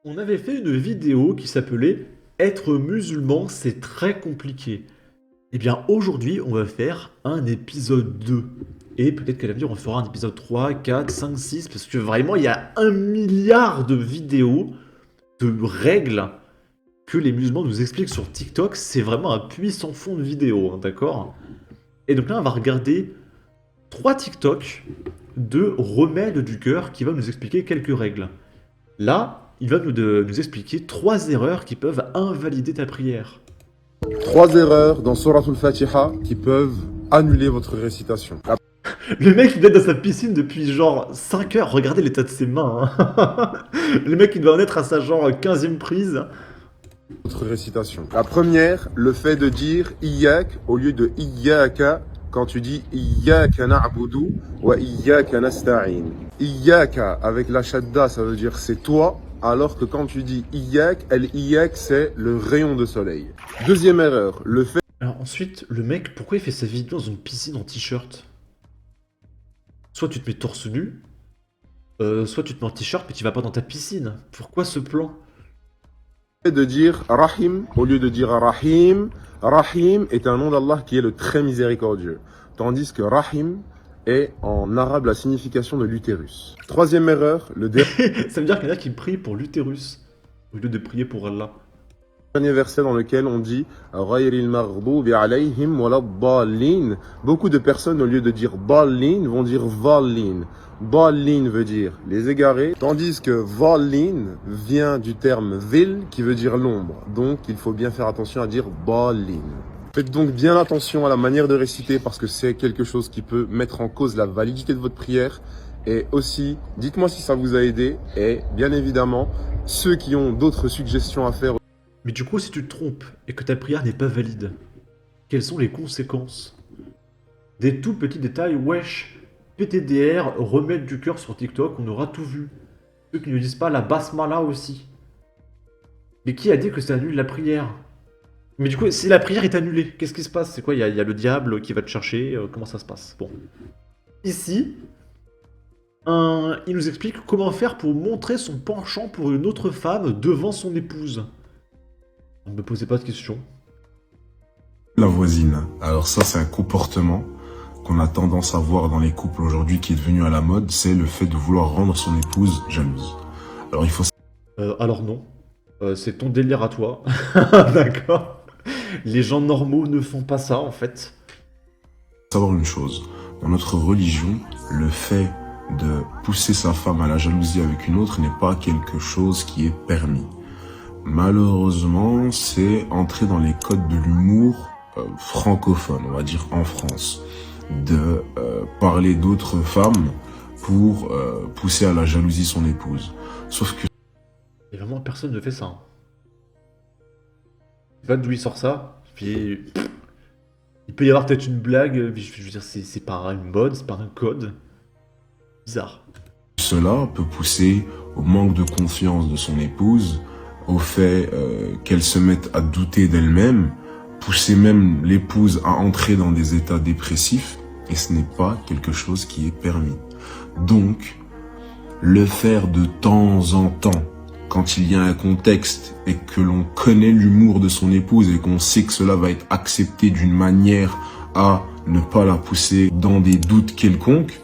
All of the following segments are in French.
On avait fait une vidéo qui s'appelait Être musulman, c'est très compliqué. Eh bien, aujourd'hui, on va faire un épisode 2. Et peut-être qu'à l'avenir, on fera un épisode 3, 4, 5, 6, parce que vraiment, il y a 1 milliard de vidéos, de règles que les musulmans nous expliquent sur TikTok. C'est vraiment un puits sans fond de vidéos, hein, d'accord? Et donc là, on va regarder 3 TikTok de Remède du cœur qui va nous expliquer quelques règles. Là, il va nous expliquer 3 erreurs qui peuvent invalider ta prière. 3 erreurs dans Surah Al-Fatiha qui peuvent annuler votre récitation. Le mec, il doit être dans sa piscine depuis genre 5 heures. Regardez l'état de ses mains, hein. Le mec, il doit en être à sa genre 15e prise. La première, le fait de dire Iyyak au lieu de Iyyaka quand tu dis Iyyaka na'budu wa Iyyaka nasta'in. Iyyaka avec la shadda, ça veut dire c'est toi, alors que quand tu dis Iyyak, Iyyak c'est le rayon de soleil. Deuxième erreur, le fait Alors ensuite, le mec, pourquoi il fait sa vidéo dans une piscine en t-shirt? Soit tu te mets torse nu, soit tu te mets en t-shirt mais tu vas pas dans ta piscine. Pourquoi ce plan? de dire Rahim au lieu de dire Rahim. Rahim est un nom d'Allah qui est le très miséricordieux, tandis que Rahim est en arabe la signification de l'utérus. Troisième erreur, le Ça veut dire qu'il y en a qui prient pour l'utérus, au lieu de prier pour Allah. dernier verset dans lequel on dit Ghayril maghdubi alayhim waladdallin. Beaucoup de personnes, au lieu de dire Dallin, vont dire Vallin. Dallin veut dire les égarés, tandis que Vallin vient du terme vil qui veut dire l'ombre. Donc il faut bien faire attention à dire Dallin. Faites donc bien attention à la manière de réciter parce que c'est quelque chose qui peut mettre en cause la validité de votre prière. Et aussi, dites-moi si ça vous a aidé. Et bien évidemment, ceux qui ont d'autres suggestions à faire. Mais du coup, si tu te trompes et que ta prière n'est pas valide, quelles sont les conséquences? Des tout petits détails, wesh, PTDR, remède du cœur sur TikTok, on aura tout vu. Ceux qui ne disent pas la basmala aussi. Mais qui a dit que ça annule la prière? Mais du coup, si la prière est annulée, qu'est-ce qui se passe? C'est quoi? Il y a le diable qui va te chercher, comment ça se passe? Bon. Ici, il nous explique comment faire pour montrer son penchant pour une autre femme devant son épouse. Ne me posez pas de questions. La voisine. Alors ça, c'est un comportement qu'on a tendance à voir dans les couples aujourd'hui qui est devenu à la mode, c'est le fait de vouloir rendre son épouse jalouse. Alors il faut Alors non. C'est ton délire à toi. D'accord. Les gens normaux ne font pas ça, en fait. savoir une chose. Dans notre religion, le fait de pousser sa femme à la jalousie avec une autre n'est pas quelque chose qui est permis. Malheureusement, c'est entrer dans les codes de l'humour francophone, on va dire en France, de parler d'autres femmes pour pousser à la jalousie son épouse. Sauf que Et vraiment, personne ne fait ça, hein. Je sais pas d'où il sort ça. Puis, il peut y avoir peut-être une blague, mais je veux dire, c'est pas une mode, c'est pas un code. Bizarre. cela peut pousser au manque de confiance de son épouse, au fait qu'elle se mette à douter d'elle-même, pousser même l'épouse à entrer dans des états dépressifs, et ce n'est pas quelque chose qui est permis. Donc, le faire de temps en temps, quand il y a un contexte et que l'on connaît l'humour de son épouse et qu'on sait que cela va être accepté d'une manière à ne pas la pousser dans des doutes quelconques,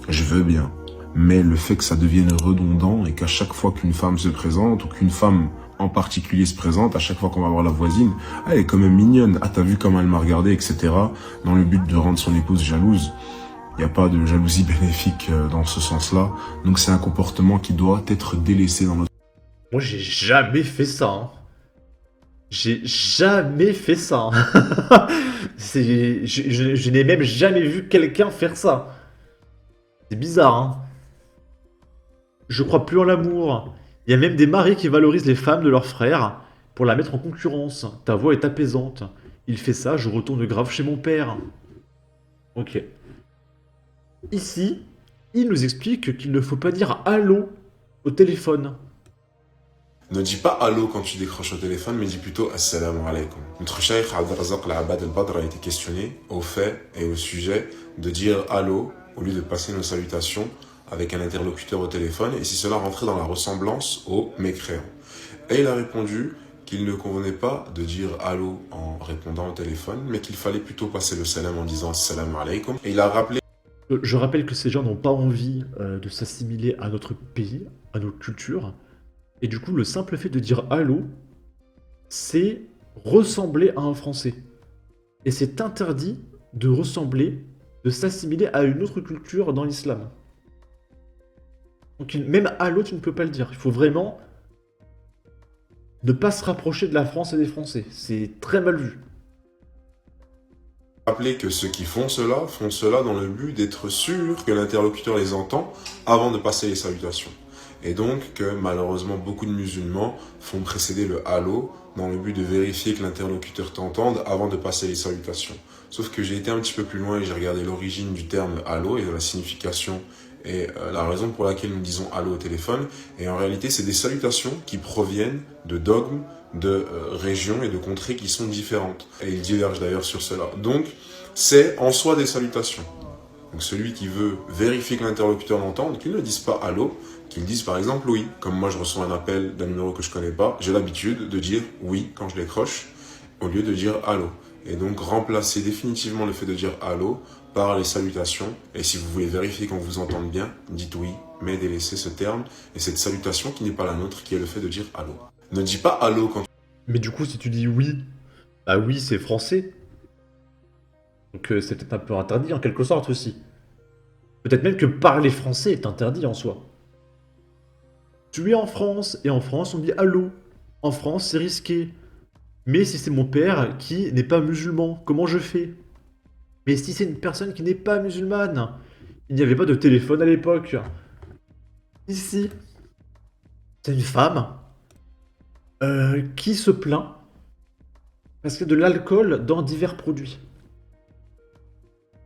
je veux bien. Mais le fait que ça devienne redondant et qu'à chaque fois qu'une femme se présente ou qu'une femme en particulier se présente, à chaque fois qu'on va voir la voisine, elle est quand même mignonne, ah t'as vu comment elle m'a regardé, etc. dans le but de rendre son épouse jalouse. Il n'y a pas de jalousie bénéfique dans ce sens-là. Donc c'est un comportement qui doit être délaissé dans notre... Moi, j'ai jamais fait ça, hein. J'ai jamais fait ça, hein. Je n'ai même jamais vu quelqu'un faire ça. C'est bizarre, hein. Je crois plus en l'amour. Il y a même des maris qui valorisent les femmes de leurs frères pour la mettre en concurrence. Ta voix est apaisante. Il fait ça, je retourne grave chez mon père. Ok. Ici, il nous explique qu'il ne faut pas dire allô au téléphone. Ne dis pas allô quand tu décroches au téléphone, mais dis plutôt assalamu alaikum. Notre cheikh Abdelrazak Al-Abad Al-Badr a été questionné au fait et au sujet de dire allô au lieu de passer nos salutations avec un interlocuteur au téléphone et si cela rentrait dans la ressemblance au mécréant. Et il a répondu qu'il ne convenait pas de dire allô en répondant au téléphone, mais qu'il fallait plutôt passer le salam en disant assalamu alaikum. Et il a rappelé... Je rappelle que ces gens n'ont pas envie de s'assimiler à notre pays, à notre culture. Et du coup, le simple fait de dire allô, c'est ressembler à un Français. Et c'est interdit de ressembler, de s'assimiler à une autre culture dans l'islam. Donc même allô, tu ne peux pas le dire. Il faut vraiment ne pas se rapprocher de la France et des Français. C'est très mal vu. Rappeler que ceux qui font cela dans le but d'être sûr que l'interlocuteur les entend avant de passer les salutations. Et donc que malheureusement beaucoup de musulmans font précéder le allô dans le but de vérifier que l'interlocuteur t'entende avant de passer les salutations. Sauf que j'ai été un petit peu plus loin et j'ai regardé l'origine du terme allô et de la signification et la raison pour laquelle nous disons allô au téléphone. Et en réalité, c'est des salutations qui proviennent de dogmes, de régions et de contrées qui sont différentes. Et ils divergent d'ailleurs sur cela. Donc, c'est en soi des salutations. Donc celui qui veut vérifier que l'interlocuteur l'entende, qu'il ne dise pas allô, qu'il dise par exemple oui. Comme moi je reçois un appel d'un numéro que je connais pas, j'ai l'habitude de dire oui quand je décroche, au lieu de dire allô. Et donc remplacer définitivement le fait de dire allô par les salutations. Et si vous voulez vérifier qu'on vous entende bien, dites oui, mais délaissez ce terme et cette salutation qui n'est pas la nôtre, qui est le fait de dire allô. Ne dis pas allô quand... Mais du coup, si tu dis oui, bah oui, c'est français. Donc c'est peut-être un peu interdit en quelque sorte aussi. Peut-être même que parler français est interdit en soi. Tu es en France, et en France on dit allô. En France c'est risqué. Mais si c'est mon père qui n'est pas musulman, comment je fais? Mais si c'est une personne qui n'est pas musulmane, il n'y avait pas de téléphone à l'époque. Ici, c'est une femme qui se plaint parce qu'il y a de l'alcool dans divers produits.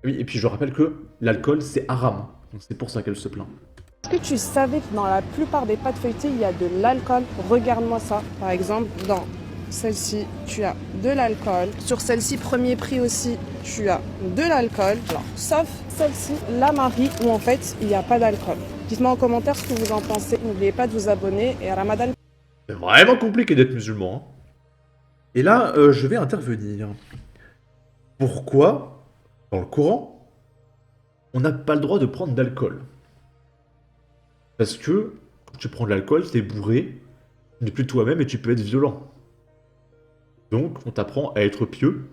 Oui, et puis je rappelle que l'alcool c'est haram, donc c'est pour ça qu'elle se plaint. Est-ce que tu savais que dans la plupart des pâtes feuilletées, il y a de l'alcool? Regarde-moi ça. Par exemple, dans celle-ci, tu as de l'alcool. Sur celle-ci, premier prix aussi, tu as de l'alcool. Alors, sauf celle-ci, la Marie, où en fait, il n'y a pas d'alcool. Dites-moi en commentaire ce que vous en pensez. N'oubliez pas de vous abonner et Ramadan. C'est vraiment compliqué d'être musulman. Hein. Et là, je vais intervenir. Pourquoi, dans le Coran, on n'a pas le droit de prendre d'alcool? Parce que quand tu prends de l'alcool, t'es bourré, tu n'es plus toi-même et tu peux être violent. Donc on t'apprend à être pieux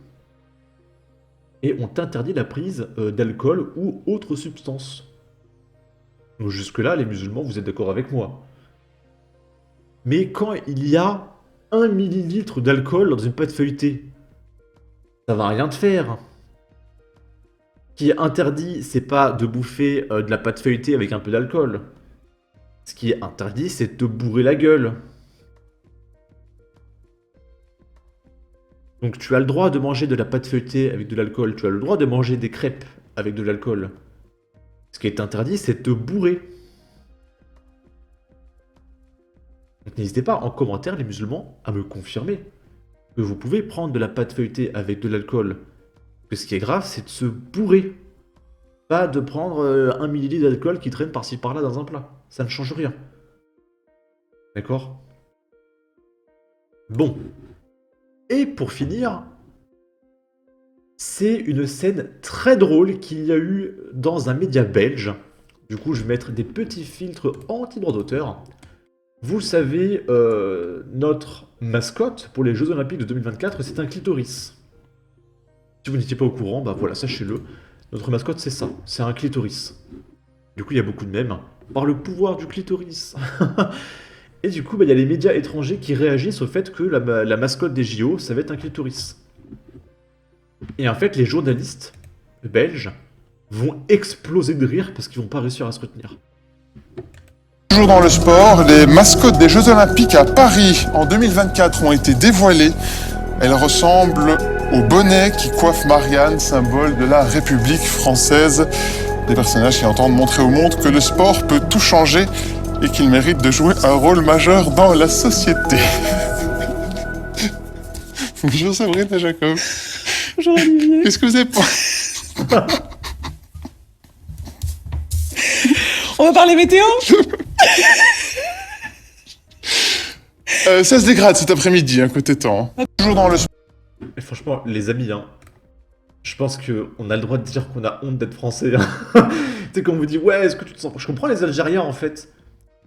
et on t'interdit la prise d'alcool ou autre substance. Donc jusque-là, les musulmans, vous êtes d'accord avec moi. Mais quand il y a 1 millilitre d'alcool dans une pâte feuilletée, ça va rien te faire. Ce qui est interdit, c'est pas de bouffer de la pâte feuilletée avec un peu d'alcool. Ce qui est interdit, c'est de te bourrer la gueule. Donc tu as le droit de manger de la pâte feuilletée avec de l'alcool, tu as le droit de manger des crêpes avec de l'alcool. Ce qui est interdit, c'est de te bourrer. Donc n'hésitez pas en commentaire, les musulmans, à me confirmer que vous pouvez prendre de la pâte feuilletée avec de l'alcool. Que ce qui est grave, c'est de se bourrer. Pas de prendre 1 millilitre d'alcool qui traîne par-ci par-là dans un plat. Ça ne change rien. D'accord? Bon. Et pour finir, c'est une scène très drôle qu'il y a eu dans un média belge. Du coup, je vais mettre des petits filtres anti-droit d'auteur. Vous savez, notre mascotte pour les Jeux Olympiques de 2024, c'est un clitoris. Si vous n'étiez pas au courant, bah voilà, sachez-le. Notre mascotte, c'est ça, c'est un clitoris. Du coup, il y a beaucoup de mèmes. Par le pouvoir du clitoris. Et du coup, bah, il y a les médias étrangers qui réagissent au fait que la mascotte des JO, ça va être un clitoris. Et en fait, les journalistes belges vont exploser de rire parce qu'ils vont pas réussir à se retenir. Toujours dans le sport, les mascottes des Jeux Olympiques à Paris en 2024 ont été dévoilées. Elles ressemblent au bonnet qui coiffe Marianne, symbole de la République française. Des personnages qui entendent montrer au monde que le sport peut tout changer et qu'il mérite de jouer un rôle majeur dans la société. Bonjour Sabrina Jacob. Bonjour Olivier. Qu'est-ce que vous avez pensé? On va parler météo? Ça se dégrade cet après-midi, hein, côté temps. Toujours dans le sport. Et franchement, les amis, hein, je pense qu'on a le droit de dire qu'on a honte d'être français. Hein. Tu sais, quand on vous dit, ouais, est-ce que tu te sens... Je comprends les Algériens, en fait,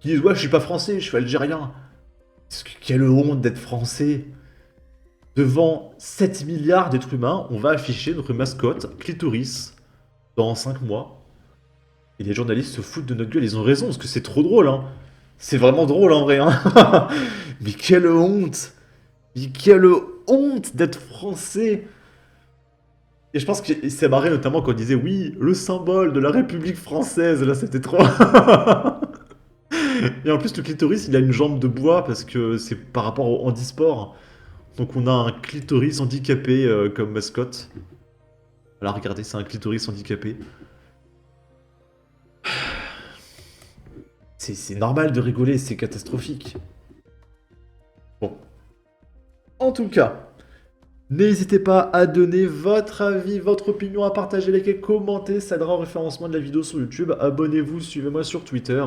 qui disent, ouais, je suis pas français, je suis algérien. Quelle honte d'être français. Devant 7 milliards d'êtres humains, on va afficher notre mascotte, Clitoris, dans 5 mois. Et les journalistes se foutent de notre gueule, ils ont raison, parce que c'est trop drôle, hein. C'est vraiment drôle, en vrai, hein. Mais quelle honte. Mais quelle honte d'être français. Et je pense qu'il s'est marré notamment quand il disait, oui, le symbole de la République française, là, c'était trop... Et en plus, le clitoris, il a une jambe de bois, parce que c'est par rapport au handisport. Donc on a un clitoris handicapé comme mascotte. Voilà, regardez, c'est un clitoris handicapé. C'est normal de rigoler, c'est catastrophique. Bon. En tout cas, n'hésitez pas à donner votre avis, votre opinion, à partager, liker, commenter. Ça aidera au référencement de la vidéo sur YouTube. Abonnez-vous, suivez-moi sur Twitter.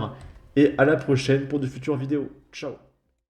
Et à la prochaine pour de futures vidéos. Ciao.